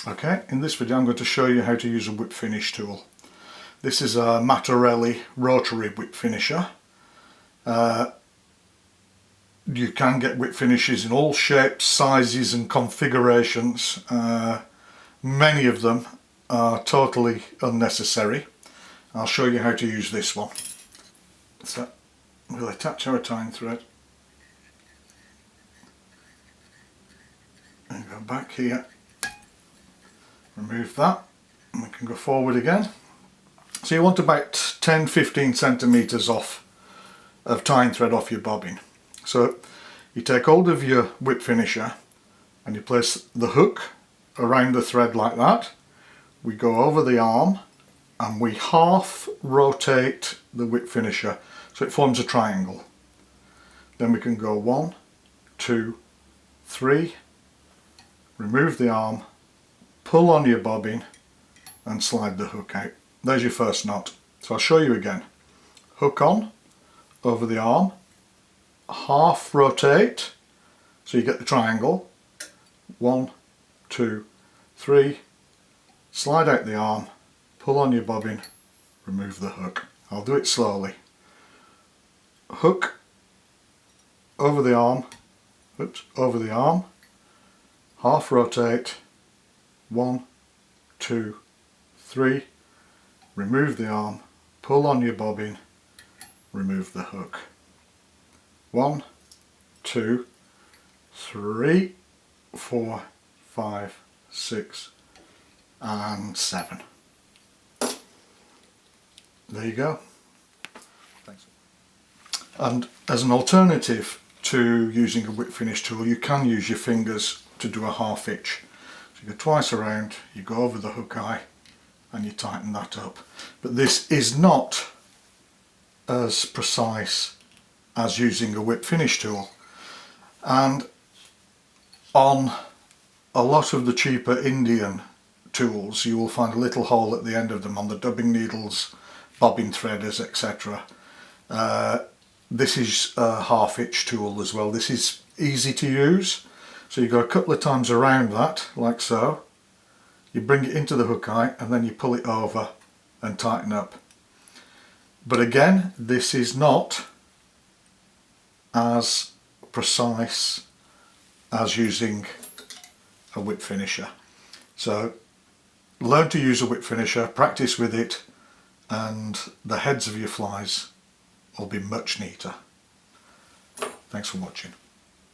Okay, in this video I'm going to show you how to use a whip finish tool. This is a Mattarelli rotary whip finisher. You can get whip finishes in all shapes, sizes and configurations. Many of them are totally unnecessary. I'll show you how to use this one. So we'll attach our tying thread and go back here. Remove that and we can go forward again. So you want about 10-15 centimeters off of tying thread off your bobbin. So you take hold of your whip finisher and you place the hook around the thread like that. We go over the arm and we half rotate the whip finisher so it forms a triangle. Then we can go 1, 2, 3, remove the arm, pull on your bobbin and slide the hook out. There's your first knot. So I'll show you again. Hook on, over the arm, half rotate so you get the triangle. 1, 2, 3, slide out the arm, pull on your bobbin, remove the hook. I'll do it slowly. Hook over the arm, oops, over the arm, half rotate, 1, 2, 3, remove the arm, pull on your bobbin, remove the hook. 1, 2, 3, 4, 5, 6 and 7. There you go. Thanks. And as an alternative to using a whip finish tool, you can use your fingers to do a half hitch. So you go twice around, you go over the hook eye and you tighten that up. But this is not as precise as using a whip finish tool. And on a lot of the cheaper Indian tools you will find a little hole at the end of them on the dubbing needles, bobbin threaders, etc. This is a half hitch tool as well. This is easy to use. So you go a couple of times around that, like so. You bring it into the hook eye and then you pull it over and tighten up. But again, this is not as precise as using a whip finisher. So learn to use a whip finisher, practice with it, and the heads of your flies will be much neater. Thanks for watching.